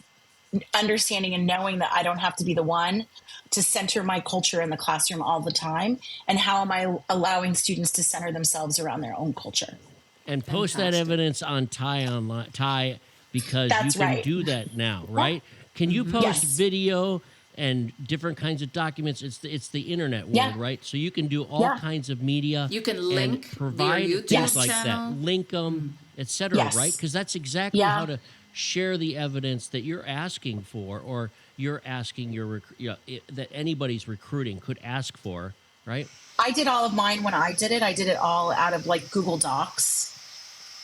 understanding and knowing that I don't have to be the one to center my culture in the classroom all the time. And how am I allowing students to center themselves around their own culture? And post that evidence on TIE online, TIE, because That's you can right. do that now, right? Can you post Yes. video and different kinds of documents? It's the internet world, Yeah. right? So you can do all kinds of media. You can and link provide your YouTube things like channel. that, link them, etc. Yes. Right? Because that's exactly Yeah. how to share the evidence that you're asking for, or you're asking that anybody's recruiting could ask for, right? I did all of mine when I did it all out of like Google Docs,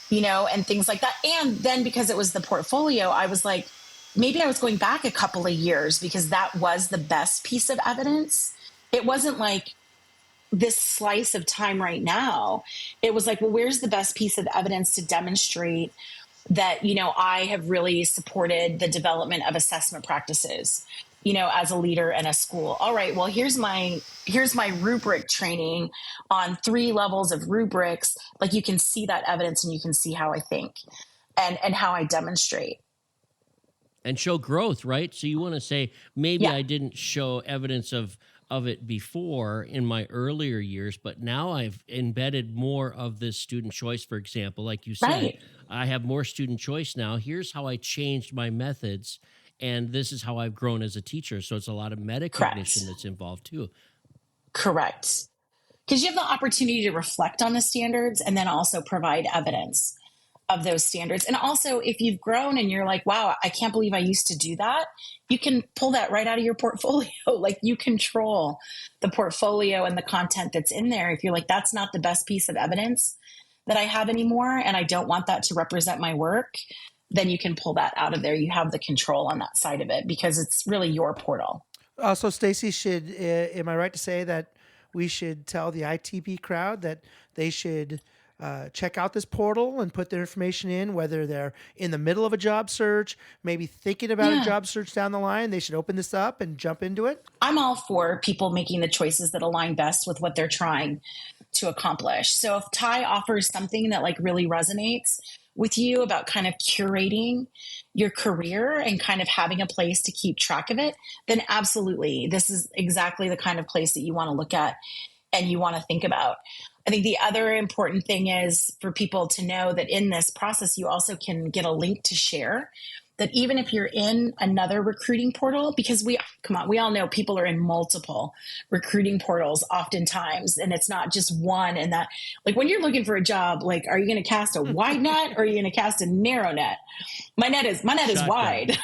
and things like that. And then because it was the portfolio, I was like, maybe I was going back a couple of years because that was the best piece of evidence. It wasn't like this slice of time right now. It was like, well, where's the best piece of evidence to demonstrate that, I have really supported the development of assessment practices, as a leader in a school. All right, well, here's my rubric training on 3 levels of rubrics. Like, you can see that evidence and you can see how I think and how I demonstrate. And show growth, right? So you want to say, maybe Yeah. I didn't show evidence of it before in my earlier years, but now I've embedded more of this student choice, for example. Like you said, Right. I have more student choice now. Here's how I changed my methods, and this is how I've grown as a teacher. So it's a lot of metacognition that's involved too. Correct. Because you have the opportunity to reflect on the standards and then also provide evidence of those standards. And also, if you've grown and you're like, wow, I can't believe I used to do that, you can pull that right out of your portfolio. Like, you control the portfolio and the content that's in there. If you're like, that's not the best piece of evidence that I have anymore, and I don't want that to represent my work, then you can pull that out of there. You have the control on that side of it because it's really your portal. So, Stacy, am I right to say that we should tell the ITP crowd that they should check out this portal and put their information in, whether they're in the middle of a job search, maybe thinking about a job search down the line? They should open this up and jump into it? I'm all for people making the choices that align best with what they're trying to accomplish. So if TIE offers something that like really resonates with you about kind of curating your career and kind of having a place to keep track of it, then absolutely, this is exactly the kind of place that you want to look at and you want to think about. I think the other important thing is for people to know that in this process, you also can get a link to share, that even if you're in another recruiting portal, because we all know people are in multiple recruiting portals oftentimes, and it's not just one. And that, like, when you're looking for a job, like, are you going to cast a wide net or are you going to cast a narrow net? My net is wide.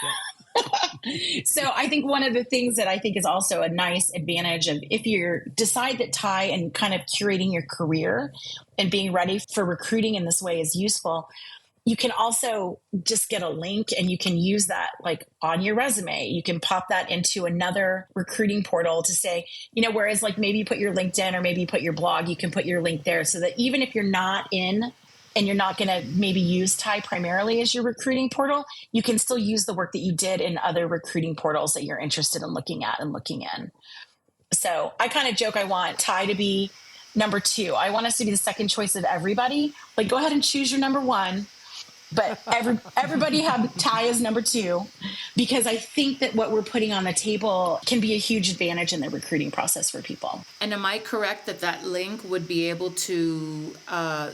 So I think one of the things that I think is also a nice advantage of if you decide that TIE and kind of curating your career and being ready for recruiting in this way is useful, you can also just get a link and you can use that like on your resume. You can pop that into another recruiting portal to say, whereas like maybe you put your LinkedIn or maybe you put your blog, you can put your link there so that even if you're not in and you're not going to maybe use TIE primarily as your recruiting portal, you can still use the work that you did in other recruiting portals that you're interested in looking at and looking in. So I kind of joke, I want TIE to be number 2. I want us to be the second choice of everybody. Like, go ahead and choose your number 1. But everybody have TIE as number 2, because I think that what we're putting on the table can be a huge advantage in the recruiting process for people. And am I correct that link would be able to,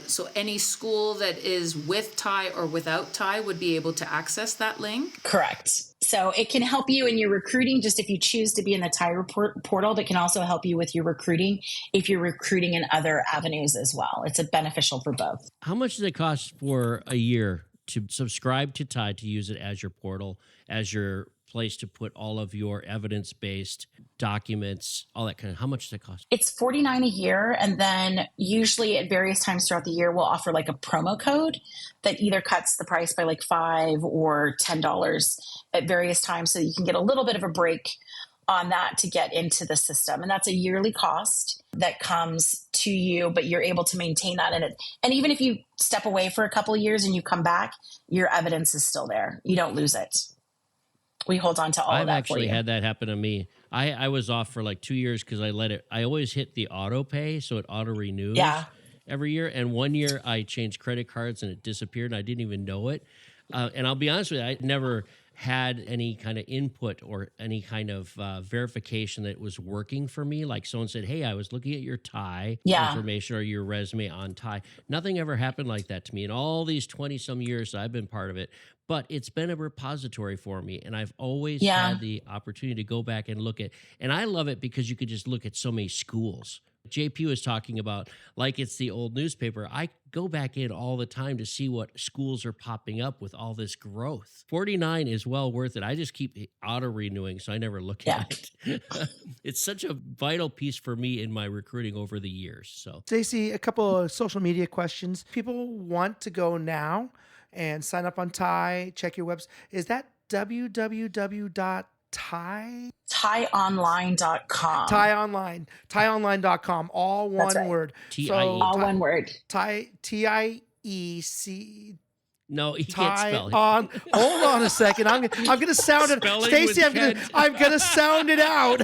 so any school that is with TIE or without TIE would be able to access that link? Correct. So it can help you in your recruiting just if you choose to be in the TIE portal, but can also help you with your recruiting if you're recruiting in other avenues as well. It's beneficial for both. How much does it cost for a year to subscribe to TIE, to use it as your portal, as your place to put all of your evidence-based documents, all that kind of, how much does it cost? It's $49 a year. And then usually at various times throughout the year, we'll offer like a promo code that either cuts the price by like $5 or $10 at various times. So you can get a little bit of a break on that to get into the system. And that's a yearly cost that comes to you, but you're able to maintain that in it. And even if you step away for a couple of years and you come back, your evidence is still there. You don't lose it. We hold on to all of that for you. I've actually had that happen to me. I was off for like 2 years because I always hit the auto pay, so it auto renews every year. And 1 year I changed credit cards and it disappeared and I didn't even know it. And I'll be honest with you, I never had any kind of input or any kind of verification that it was working for me. Like someone said, hey, I was looking at your TIE information or your resume on TIE. Nothing ever happened like that to me in all these 20-some years that I've been part of it. But it's been a repository for me, and I've always had the opportunity to go back and look at. And I love it because you could just look at so many schools. JP was talking about, like it's the old newspaper. I go back in all the time to see what schools are popping up with all this growth. 49 is well worth it. I just keep auto-renewing, so I never look at it. It's such a vital piece for me in my recruiting over the years. So, Stacy, a couple of social media questions. People want to go now and sign up on TIE, check your website. Is that www.TIE? TIEonline.com. TIEonline.com. All one word. T-I-E. All one word. TIEC. No, he can't spell it. Hold on a second. I'm gonna sound it. Stacy, I'm gonna sound it out.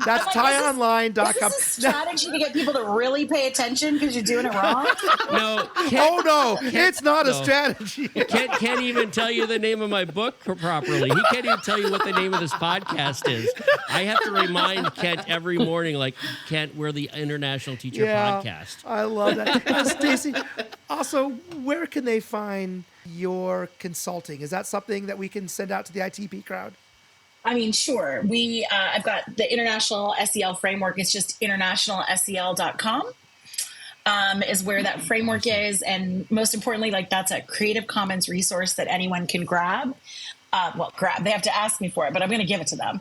That's TIEonline.com. Is this a strategy to get people to really pay attention because you're doing it wrong? No. It's not a strategy. Kent can't even tell you the name of my book properly. He can't even tell you what the name of this podcast is. I have to remind Kent every morning, like, Kent, we're the International Teacher Podcast. I love that. Stacy, also, where can they find your consulting? Is that something that we can send out to the ITP crowd? I mean, sure. I've got the International SEL framework. It's just internationalsel.com is where that framework is. And most importantly, like that's a Creative Commons resource that anyone can grab. They have to ask me for it, but I'm going to give it to them.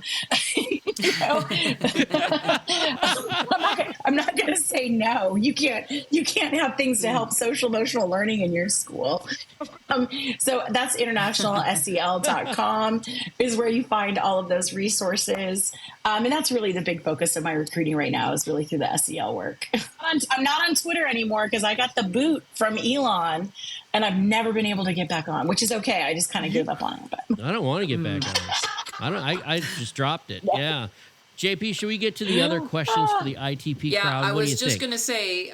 I'm not going to say no. You can't have things to help social emotional learning in your school. So that's internationalsel.com is where you find all of those resources. And that's really the big focus of my recruiting right now is really through the SEL work. I'm not on Twitter anymore because I got the boot from Elon. And I've never been able to get back on, which is okay. I just kind of gave up on it. But. I don't want to get back on. I just dropped it. Yeah. JP, should we get to the other questions for the ITP crowd? I was just going to say,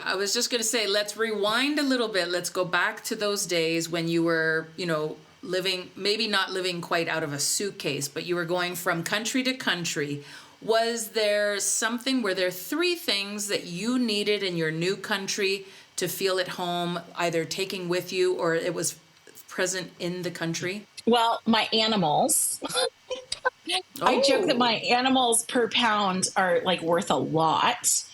let's rewind a little bit. Let's go back to those days when you were, living, maybe not living quite out of a suitcase, but you were going from country to country. Were there 3 things that you needed in your new country to feel at home, either taking with you or it was present in the country? Well, my animals. I joke that my animals per pound are like worth a lot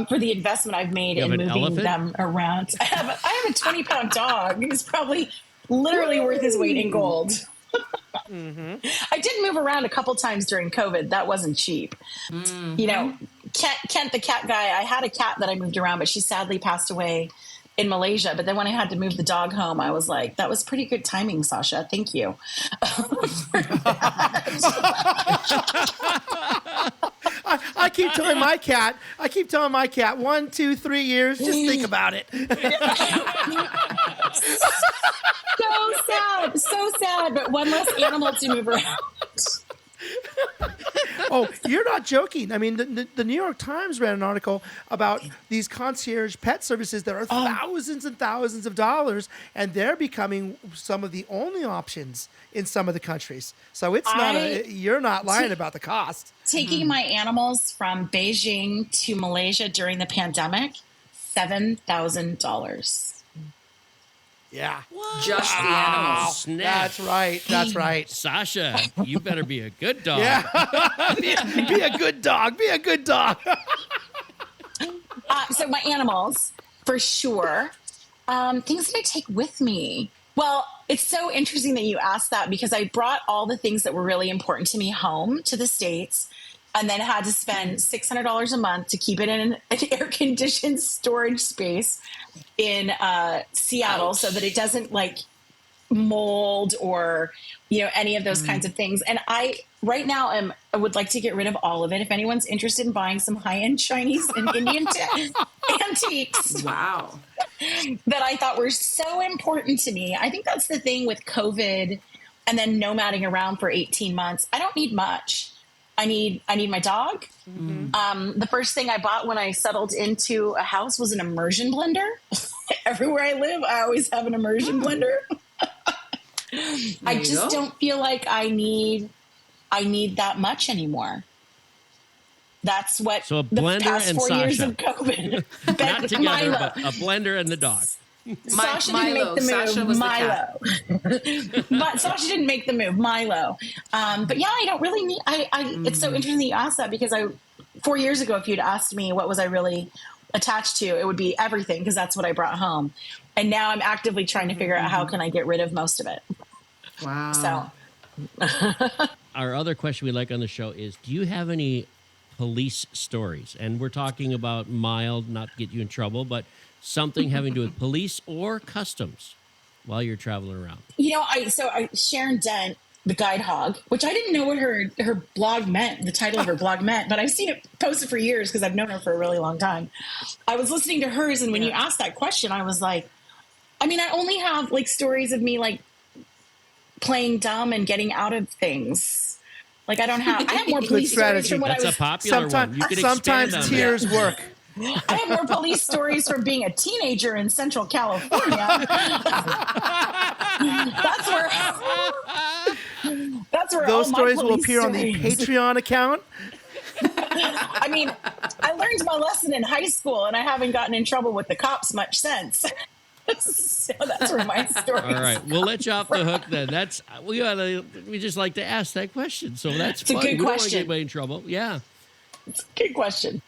for the investment I've made in moving them around. I have a 20-pound dog. It's probably literally worth his weight in gold. Mm-hmm. I did move around a couple times during COVID. That wasn't cheap. Mm-hmm. Kent, the cat guy, I had a cat that I moved around, but she sadly passed away in Malaysia. But then when I had to move the dog home, I was like, that was pretty good timing, Sasha. Thank you. I keep telling my cat, 1, 2, 3 years, just think about it. So sad, but one less animal to move around. Oh, you're not joking. I mean, the New York Times ran an article about these concierge pet services that are thousands and thousands of dollars, and they're becoming some of the only options in some of the countries. So you're not lying about the cost. Taking my animals from Beijing to Malaysia during the pandemic, $7,000. Yeah. What? Just the animals. Snap. That's right. Sasha, you better be a good dog. Yeah. Be a good dog. So my animals, for sure. Things that I take with me. Well, it's so interesting that you asked that because I brought all the things that were really important to me home to the States and then had to spend $600 a month to keep it in an air conditioned storage space in Seattle so that it doesn't like mold or, any of those kinds of things. And right now I would like to get rid of all of it. If anyone's interested in buying some high-end Chinese and Indian antiques. Wow. That I thought were so important to me. I think that's the thing with COVID and then nomading around for 18 months. I don't need much. I need my dog. The first thing I bought when I settled into a house was an immersion blender. Everywhere I live, I always have an immersion blender. I just don't feel like I need that much anymore. That's what so a blender the past and 4 years Sasha. of COVID. Not together, Milo. but a blender and the dog. Sasha Milo. didn't make the move. Sasha was Milo. the cat. Sasha didn't make the move. Milo. But yeah, I don't really need. It's so interesting that you asked that because 4 years ago, if you'd asked me what was I really attached to, it would be everything because that's what I brought home. And now I'm actively trying to figure out how can I get rid of most of it. Wow. So. Our other question we like on the show is, do you have any police stories? And we're talking about mild, not to get you in trouble, but something having to do with police or customs while you're traveling around. Sharon Dent, the guide hog, which I didn't know what her blog meant, the title of her blog meant, but I've seen it posted for years because I've known her for a really long time. I was listening to hers, and when you asked that question, I was like, I only have like stories of me like playing dumb and getting out of things. Like I have more police stories from when That's I was a popular one. You could sometimes expand on tears that. work. I have more police stories from being a teenager in Central California. That's where Those all my stories will police appear on the stories. Patreon account. I learned my lesson in high school, and I haven't gotten in trouble with the cops much since. So that's where my story. All right, we'll let you off the hook then. We just like to ask that question, so that's It's a fun. good We don't want to question. get anybody in trouble. Yeah. It's a good question.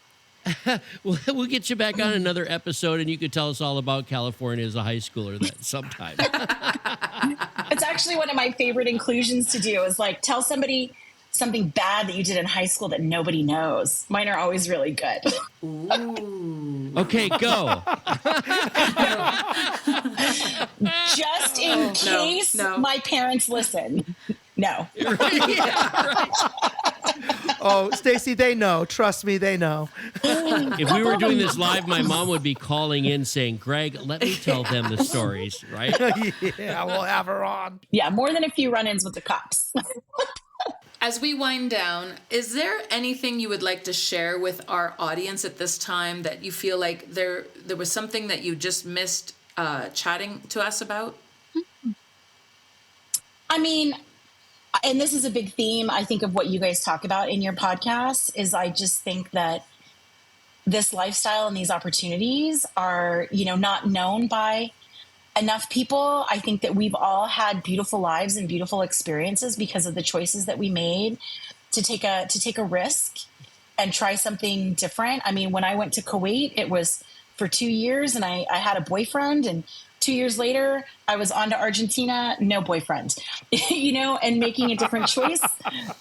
We'll get you back on another episode, and you could tell us all about California as a high schooler then sometime. It's actually one of my favorite inclusions to do is like tell somebody something bad that you did in high school that nobody knows. Mine are always really good. Ooh. Okay, go. Just in case my parents listen. No. Oh, Stacy, they know. Trust me, they know. If we were doing this live, my mom would be calling in saying, Greg, let me tell them the stories, right? Yeah, we'll have her on. Yeah, more than a few run-ins with the cops. As we wind down, is there anything you would like to share with our audience at this time that you feel like there was something that you just missed chatting to us about? And this is a big theme, I think, of what you guys talk about in your podcast, is I just think that this lifestyle and these opportunities are, not known by enough people. I think that we've all had beautiful lives and beautiful experiences because of the choices that we made to take a risk and try something different. When I went to Kuwait, it was for 2 years and I had a boyfriend, and 2 years later I was on to Argentina, no boyfriend, and making a different choice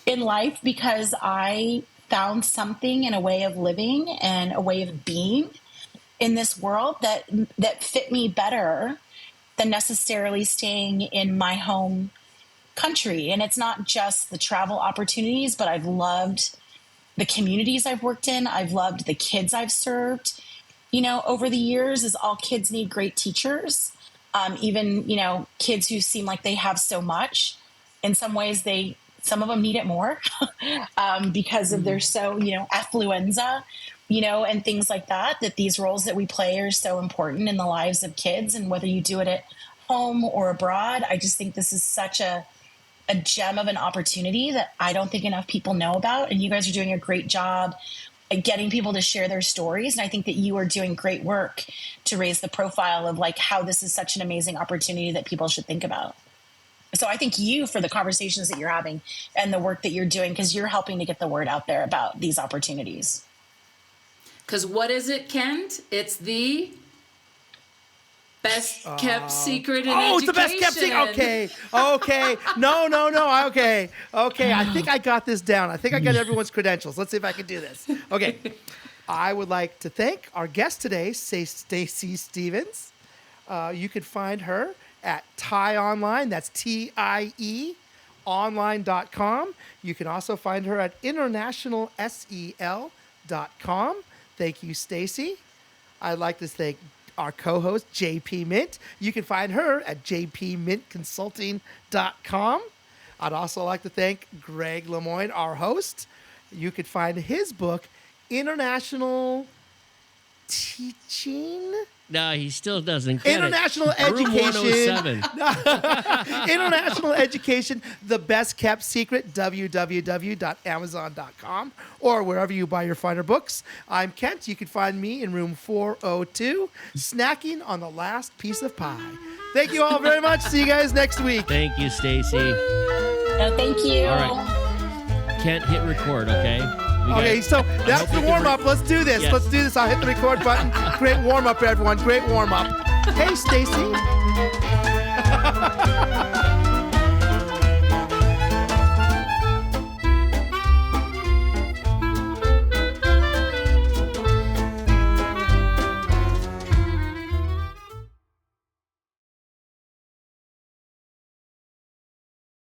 in life because I found something in a way of living and a way of being in this world that fit me better than necessarily staying in my home country. And it's not just the travel opportunities, but I've loved the communities I've worked in. I've loved the kids I've served, over the years, as all kids need great teachers. Even, kids who seem like they have so much. In some ways, some of them need it more because of their affluenza, and things like that these roles that we play are so important in the lives of kids. And whether you do it at home or abroad, I just think this is such a gem of an opportunity that I don't think enough people know about. And you guys are doing a great job at getting people to share their stories. And I think that you are doing great work to raise the profile of like how this is such an amazing opportunity that people should think about. So I thank you for the conversations that you're having and the work that you're doing, because you're helping to get the word out there about these opportunities. Because what is it, Kent? It's the Best kept secret in education. Oh, it's the best kept secret. Okay. No. Okay. I think I got this down. I think I got everyone's credentials. Let's see if I can do this. Okay. I would like to thank our guest today, Stacy Stephens. You can find her at TIE Online. That's TIE online.com. You can also find her at internationalsel.com. Thank you, Stacy. I'd like to thank our co-host, JP Mint. You can find her at jpmintconsulting.com. I'd also like to thank Greg Lemoine, our host. You could find his book, International Teaching. No, he still doesn't get International it. Education. Room 107. International Education, the best kept secret, www.amazon.com or wherever you buy your finer books. I'm Kent. You can find me in room 402, snacking on the last piece of pie. Thank you all very much. See you guys next week. Thank you, Stacy. Oh, thank you. All right. Kent, hit record, okay? Okay, so that's the warm-up. Let's do this. Yes. Let's do this. I'll hit the record button. Great warm-up, everyone. Great warm-up. Hey, Stacy.